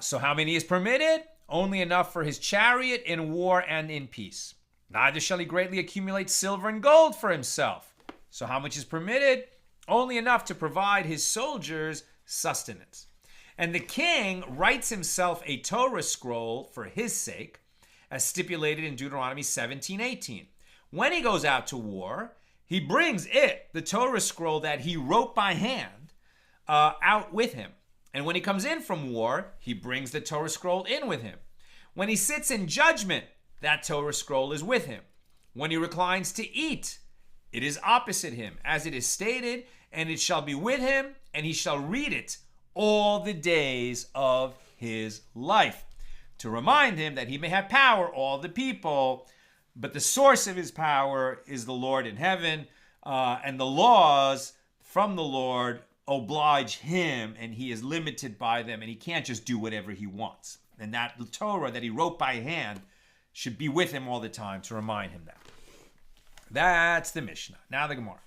So how many is permitted? Only enough for his chariot in war and in peace. Neither shall he greatly accumulate silver and gold for himself. So how much is permitted? Only enough to provide his soldiers sustenance. And the king writes himself a Torah scroll for his sake, as stipulated in Deuteronomy 17:18. When he goes out to war, he brings the Torah scroll that he wrote by hand, out with him. And when he comes in from war, he brings the Torah scroll in with him. When he sits in judgment, that Torah scroll is with him. When he reclines to eat, it is opposite him, as it is stated, and it shall be with him, and he shall read it all the days of his life, to remind him that he may have power, all the people, but the source of his power is the Lord in heaven, and the laws from the Lord oblige him, and he is limited by them, and he can't just do whatever he wants. And that Torah that he wrote by hand should be with him all the time to remind him that. That's the Mishnah. Now the Gemara.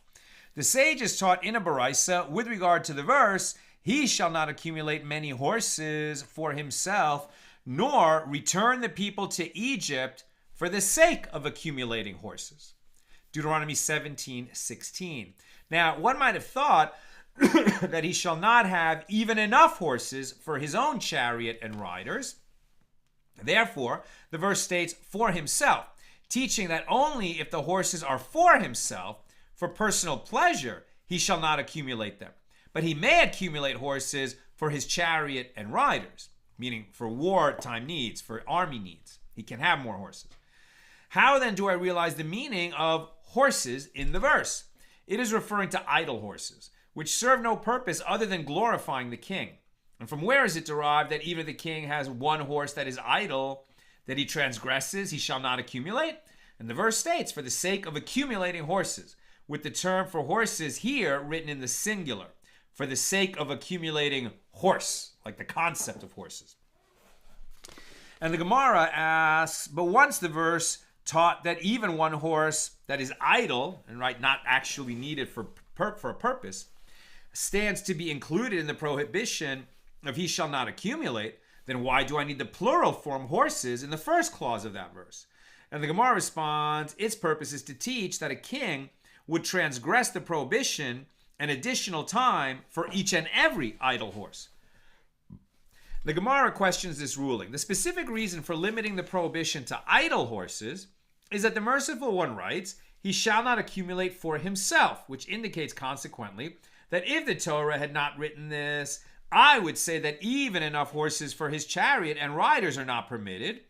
The sages taught in a Baraisa with regard to the verse, he shall not accumulate many horses for himself, nor return the people to Egypt for the sake of accumulating horses. Deuteronomy 17:16. Now, one might have thought that he shall not have even enough horses for his own chariot and riders. Therefore, the verse states, for himself, teaching that only if the horses are for himself, for personal pleasure, he shall not accumulate them. But he may accumulate horses for his chariot and riders, meaning for wartime needs, for army needs. He can have more horses. How then do I realize the meaning of horses in the verse? It is referring to idle horses, which serve no purpose other than glorifying the king. And from where is it derived that even if the king has one horse that is idle, that he transgresses, he shall not accumulate? And the verse states, for the sake of accumulating horses, with the term for horses here written in the singular, for the sake of accumulating horse, like the concept of horses. And the Gemara asks, but once the verse taught that even one horse that is idle, and not actually needed for a purpose, stands to be included in the prohibition of he shall not accumulate, then why do I need the plural form horses in the first clause of that verse? And the Gemara responds, its purpose is to teach that a king would transgress the prohibition an additional time for each and every idle horse. The Gemara questions this ruling. The specific reason for limiting the prohibition to idle horses is that the merciful one writes, he shall not accumulate for himself, which indicates consequently that if the Torah had not written this, I would say that even enough horses for his chariot and riders are not permitted,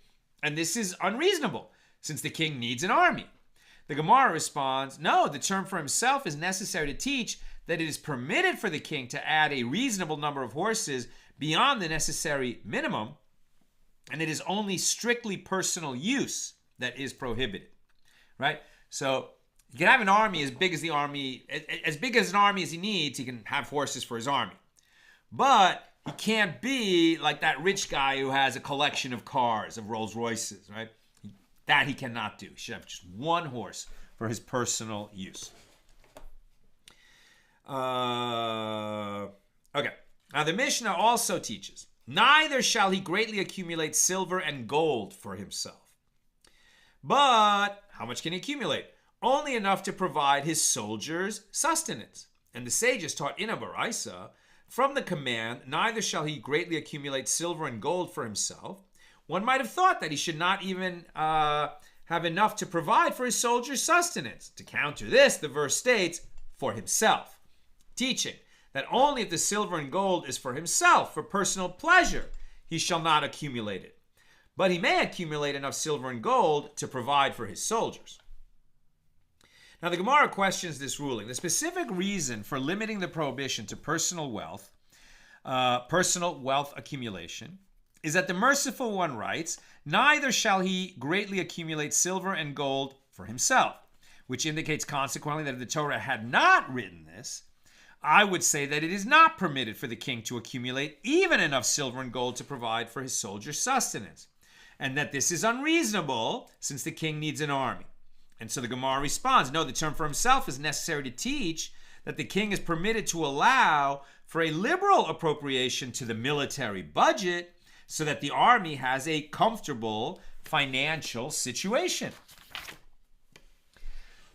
and this is unreasonable, since the king needs an army. The Gemara responds, no, the term for himself is necessary to teach that it is permitted for the king to add a reasonable number of horses beyond the necessary minimum, and it is only strictly personal use that is prohibited, right? So you can have an army as big as an army as he needs. He can have horses for his army, but he can't be like that rich guy who has a collection of cars, of Rolls Royces, right? That he cannot do. He should have just one horse for his personal use. Okay. Now the Mishnah also teaches, neither shall he greatly accumulate silver and gold for himself. But how much can he accumulate? only enough to provide his soldiers sustenance. And the sages taught in a Baraisa, from the command, neither shall he greatly accumulate silver and gold for himself. One might have thought that he should not even have enough to provide for his soldiers' sustenance. To counter this, the verse states, for himself, teaching that only if the silver and gold is for himself, for personal pleasure, he shall not accumulate it. But he may accumulate enough silver and gold to provide for his soldiers. Now, the Gemara questions this ruling. The specific reason for limiting the prohibition to personal wealth accumulation, is that the merciful one writes, neither shall he greatly accumulate silver and gold for himself, which indicates consequently that if the Torah had not written this, I would say that it is not permitted for the king to accumulate even enough silver and gold to provide for his soldiers' sustenance, and that this is unreasonable since the king needs an army. And so the Gemara responds, no, the term for himself is necessary to teach that the king is permitted to allow for a liberal appropriation to the military budget so that the army has a comfortable financial situation.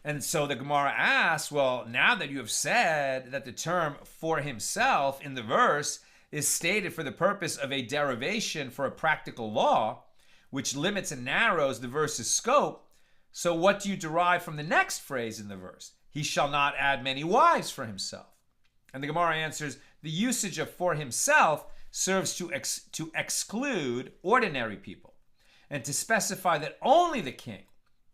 And so the Gemara asks, well, now that you have said that the term for himself in the verse is stated for the purpose of a derivation for a practical law, which limits and narrows the verse's scope, so what do you derive from the next phrase in the verse? He shall not add many wives for himself. And the Gemara answers, the usage of for himself serves to exclude ordinary people and to specify that only the king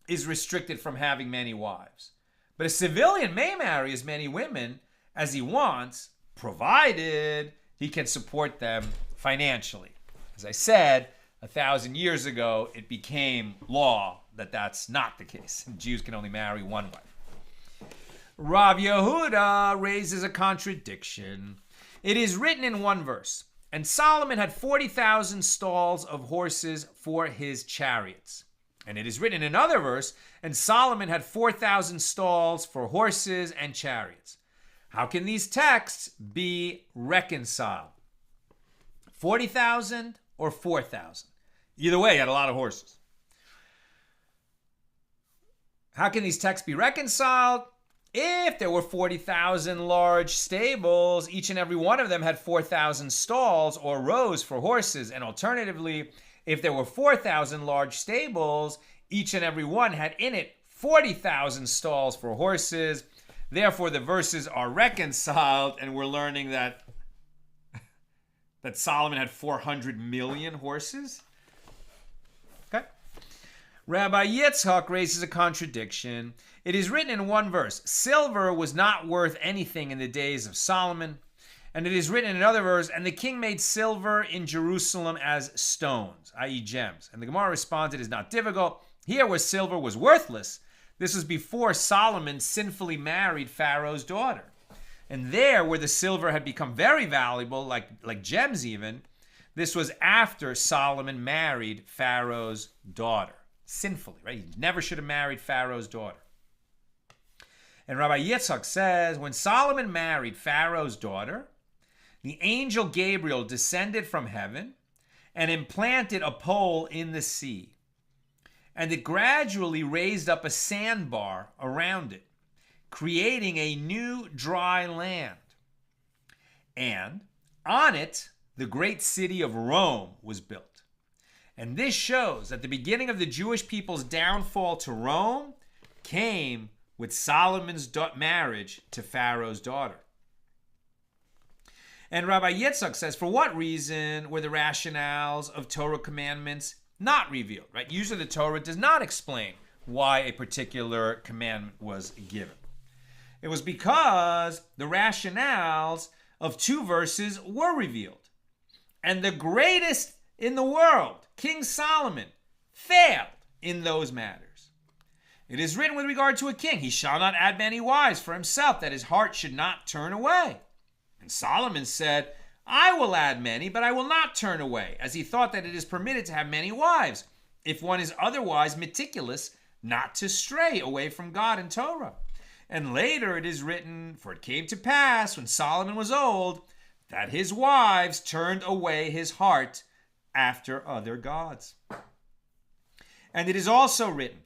is restricted from having many wives. But a civilian may marry as many women as he wants, provided he can support them financially. As I said, 1,000 years ago, it became law that that's not the case. Jews can only marry one wife. Rav Yehuda raises a contradiction. It is written in one verse, and Solomon had 40,000 stalls of horses for his chariots. And it is written in another verse, and Solomon had 4,000 stalls for horses and chariots. How can these texts be reconciled? 40,000 or 4,000? Either way, he had a lot of horses. How can these texts be reconciled? If there were 40,000 large stables, each and every one of them had 4,000 stalls or rows for horses. And alternatively, if there were 4,000 large stables, each and every one had in it 40,000 stalls for horses. Therefore, the verses are reconciled, and we're learning that Solomon had 400 million horses. Okay. Rabbi Yitzchak raises a contradiction. It is written in one verse, silver was not worth anything in the days of Solomon. And it is written in another verse, and the king made silver in Jerusalem as stones, i.e. gems. And the Gemara responds, it is not difficult. Here where silver was worthless, this was before Solomon sinfully married Pharaoh's daughter. And there where the silver had become very valuable, like gems even, this was after Solomon married Pharaoh's daughter. Sinfully, right? He never should have married Pharaoh's daughter. And Rabbi Yitzchak says, when Solomon married Pharaoh's daughter, the angel Gabriel descended from heaven and implanted a pole in the sea. And it gradually raised up a sandbar around it, creating a new dry land. And on it, the great city of Rome was built. And this shows that the beginning of the Jewish people's downfall to Rome came with Solomon's marriage to Pharaoh's daughter. And Rabbi Yitzchak says, for what reason were the rationales of Torah commandments not revealed? Right? Usually the Torah does not explain why a particular commandment was given. It was because the rationales of two verses were revealed. And the greatest in the world, King Solomon, failed in those matters. It is written with regard to a king, he shall not add many wives for himself, that his heart should not turn away. And Solomon said, I will add many, but I will not turn away, as he thought that it is permitted to have many wives, if one is otherwise meticulous, not to stray away from God and Torah. And later it is written, for it came to pass, when Solomon was old, that his wives turned away his heart after other gods. And it is also written,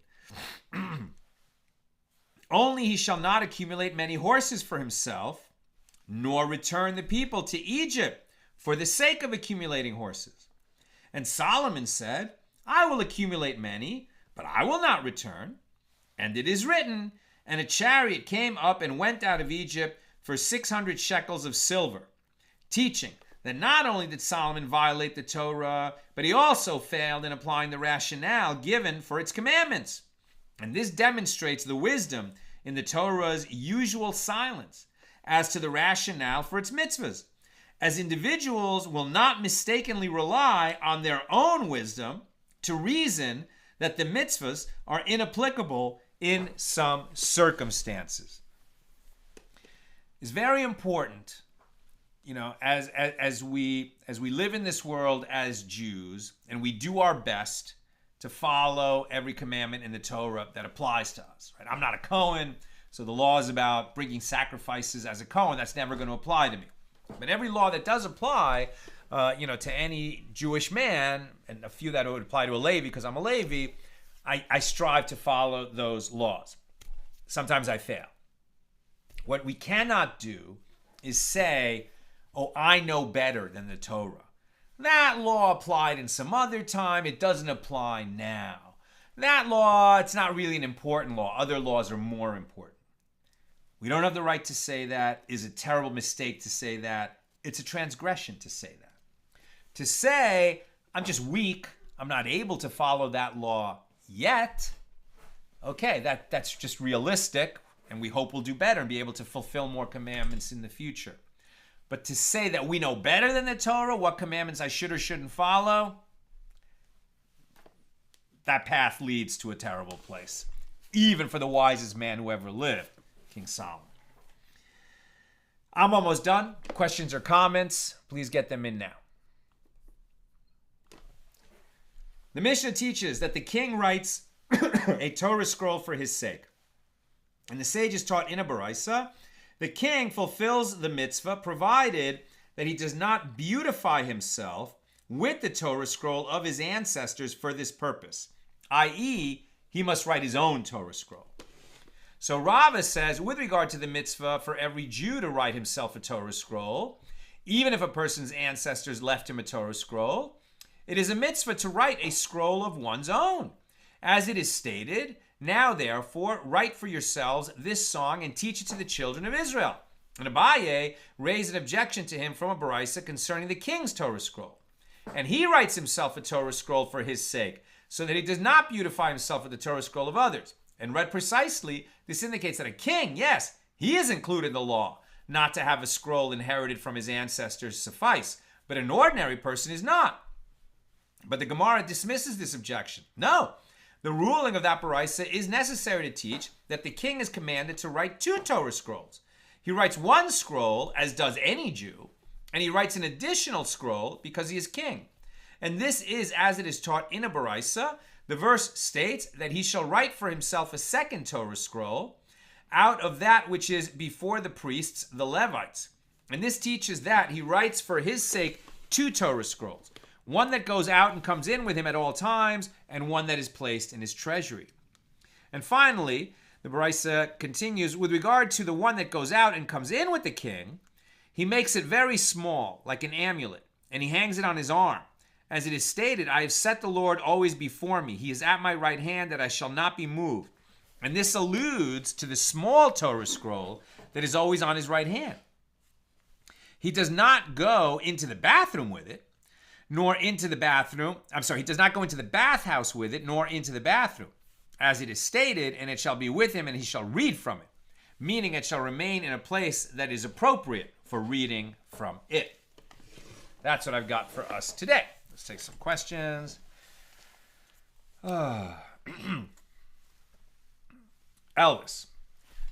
Only he shall not accumulate many horses for himself, nor return the people to Egypt for the sake of accumulating horses. And Solomon said, I will accumulate many, but I will not return. And it is written, and a chariot came up and went out of Egypt for 600 shekels of silver, teaching that not only did Solomon violate the Torah, but he also failed in applying the rationale given for its commandments. And this demonstrates the wisdom in the Torah's usual silence as to the rationale for its mitzvahs, as individuals will not mistakenly rely on their own wisdom to reason that the mitzvahs are inapplicable in some circumstances. It's very important, as we live in this world as Jews, and we do our best to follow every commandment in the Torah that applies to us. Right? I'm not a Kohen, so the law is about bringing sacrifices as a Kohen. That's never going to apply to me. But every law that does apply, to any Jewish man, and a few that would apply to a Levi because I'm a Levi, I strive to follow those laws. Sometimes I fail. What we cannot do is say, oh, I know better than the Torah. That law applied in some other time. It doesn't apply now. That law, it's not really an important law. Other laws are more important. We don't have the right to say that. It's a terrible mistake to say that. It's a transgression to say that. To say, I'm just weak, I'm not able to follow that law yet, okay, that's just realistic, and we hope we'll do better and be able to fulfill more commandments in the future. But to say that we know better than the Torah what commandments I should or shouldn't follow, that path leads to a terrible place, even for the wisest man who ever lived, King Solomon. I'm almost done. Questions or comments, please get them in now. The Mishnah teaches that the king writes a Torah scroll for his sake. And the sages taught in a Baraisa, the king fulfills the mitzvah provided that he does not beautify himself with the Torah scroll of his ancestors for this purpose, i.e., he must write his own Torah scroll. So Rava says, with regard to the mitzvah for every Jew to write himself a Torah scroll, even if a person's ancestors left him a Torah scroll, it is a mitzvah to write a scroll of one's own. As it is stated, now therefore write for yourselves this song and teach it to the children of Israel. And Abaye raised an objection to him from a Baraisa concerning the king's Torah scroll. And he writes himself a Torah scroll for his sake, so that he does not beautify himself with the Torah scroll of others. And read precisely, this indicates that a king, yes, he is included in the law, not to have a scroll inherited from his ancestors suffice, but an ordinary person is not. But the Gemara dismisses this objection. No, the ruling of that Baraisa is necessary to teach that the king is commanded to write 2 Torah scrolls. He writes 1 scroll, as does any Jew, and he writes an additional scroll because he is king. And this is as it is taught in a Baraisa. The verse states that he shall write for himself a 2nd Torah scroll out of that which is before the priests, the Levites. And this teaches that he writes for his sake 2 Torah scrolls. One that goes out and comes in with him at all times, and one that is placed in his treasury. And finally, the Baraisa continues, with regard to the one that goes out and comes in with the king, he makes it very small, like an amulet, and he hangs it on his arm. As it is stated, I have set the Lord always before me. He is at my right hand, that I shall not be moved. And this alludes to the small Torah scroll that is always on his right hand. He does not go into the bathroom with it, nor into the bathroom. He does not go into the bathhouse with it, nor into the bathroom. As it is stated, and it shall be with him, and he shall read from it. Meaning it shall remain in a place that is appropriate for reading from it. That's what I've got for us today. Let's take some questions. Elvis.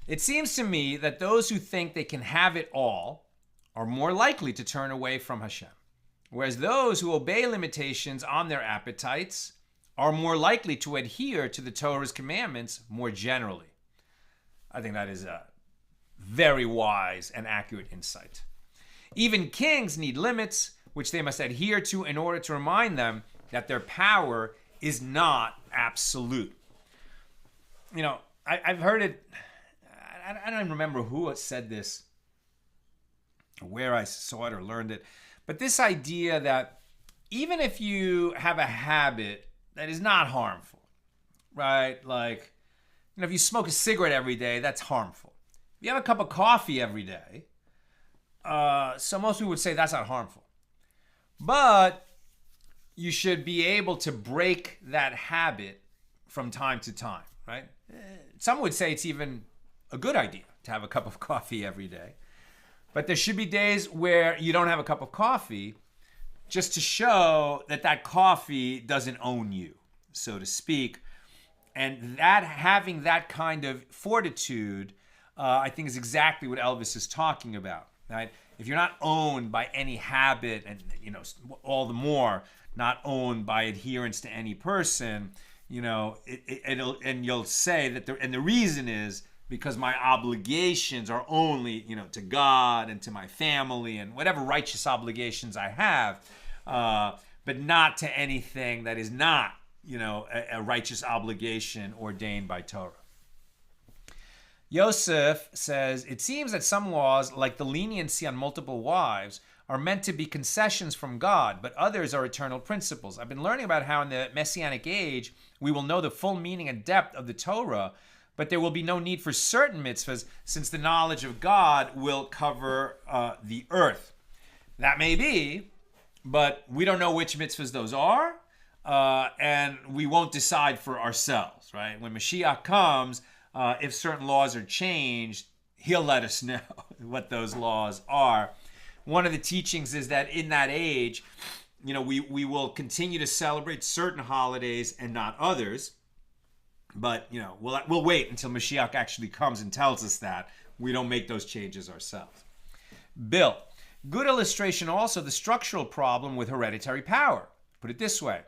It seems to me that those who think they can have it all are more likely to turn away from Hashem, whereas those who obey limitations on their appetites are more likely to adhere to the Torah's commandments more generally. I think that is a very wise and accurate insight. Even kings need limits, which they must adhere to in order to remind them that their power is not absolute. You know, I've heard it I don't even remember who said this, where I saw it or learned it, but this idea that even if you have a habit that is not harmful, right? Like, if you smoke a cigarette every day, that's harmful. If you have a cup of coffee every day, so most people would say that's not harmful. But you should be able to break that habit from time to time, right? Some would say it's even a good idea to have a cup of coffee every day. But there should be days where you don't have a cup of coffee, just to show that that coffee doesn't own you, so to speak. And that having that kind of fortitude, I think, is exactly what Elvis is talking about, right? If you're not owned by any habit, and all the more not owned by adherence to any person, and you'll say that the reason is because my obligations are only, to God and to my family and whatever righteous obligations I have, but not to anything that is not, a righteous obligation ordained by Torah. Yosef says, it seems that some laws, like the leniency on multiple wives, are meant to be concessions from God, but others are eternal principles. I've been learning about how in the Messianic age, we will know the full meaning and depth of the Torah, but there will be no need for certain mitzvahs since the knowledge of God will cover the earth. That may be, but we don't know which mitzvahs those are, and we won't decide for ourselves, right? When Mashiach comes, if certain laws are changed, he'll let us know what those laws are. One of the teachings is that in that age, we will continue to celebrate certain holidays and not others. But, we'll wait until Mashiach actually comes and tells us that. We don't make those changes ourselves. Bill, good illustration also the structural problem with hereditary power. Put it this way.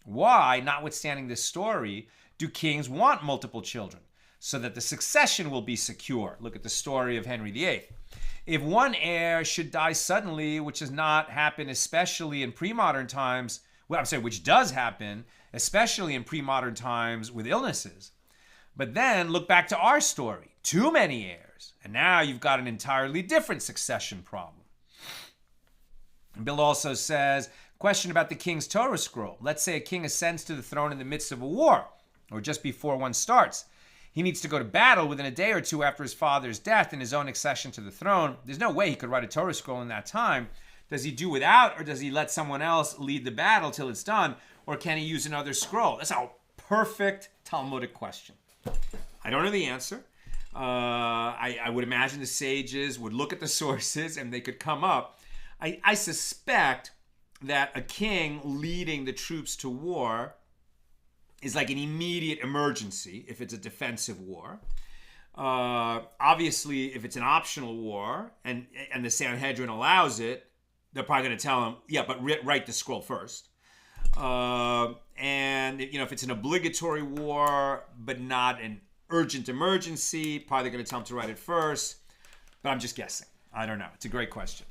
Why, notwithstanding this story, do kings want multiple children? So that the succession will be secure. Look at the story of Henry VIII. If one heir should die suddenly, which does not happen, especially in pre-modern times, which does happen, especially in pre-modern times with illnesses. But then look back to our story. Too many heirs. And now you've got an entirely different succession problem. Bill also says, question about the king's Torah scroll. Let's say a king ascends to the throne in the midst of a war, or just before one starts. He needs to go to battle within a day or two after his father's death and his own accession to the throne. There's no way he could write a Torah scroll in that time. Does he do without, or does he let someone else lead the battle till it's done? Or can he use another scroll? That's a perfect Talmudic question. I don't know the answer. I would imagine the sages would look at the sources and they could come up. I suspect that a king leading the troops to war is like an immediate emergency if it's a defensive war. Obviously, if it's an optional war and the Sanhedrin allows it, they're probably going to tell him, yeah, but write the scroll first. And if it's an obligatory war but not an urgent emergency, probably going to tell him to write it first. But I'm just guessing. I don't know. It's a great question.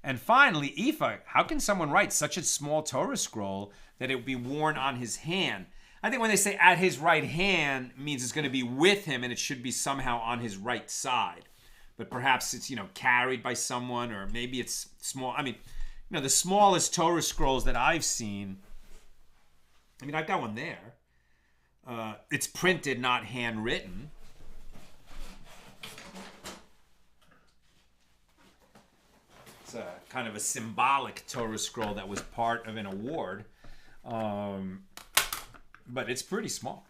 And finally, Aoife, how can someone write such a small Torah scroll that it would be worn on his hand? I think when they say at his right hand means it's going to be with him and it should be somehow on his right side. But perhaps it's, carried by someone, or maybe it's small. I mean, the smallest Torah scrolls that I've seen, I've got one there. It's printed, not handwritten. It's a kind of a symbolic Torah scroll that was part of an award. But it's pretty small.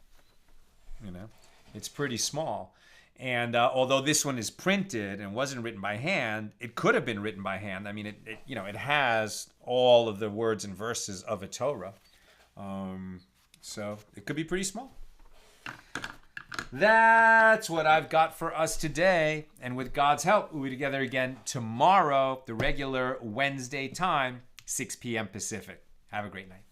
It's pretty small. And although this one is printed and wasn't written by hand, it could have been written by hand. It has all of the words and verses of a Torah. So it could be pretty small. That's what I've got for us today. And with God's help, we'll be together again tomorrow, the regular Wednesday time, 6 p.m. Pacific. Have a great night.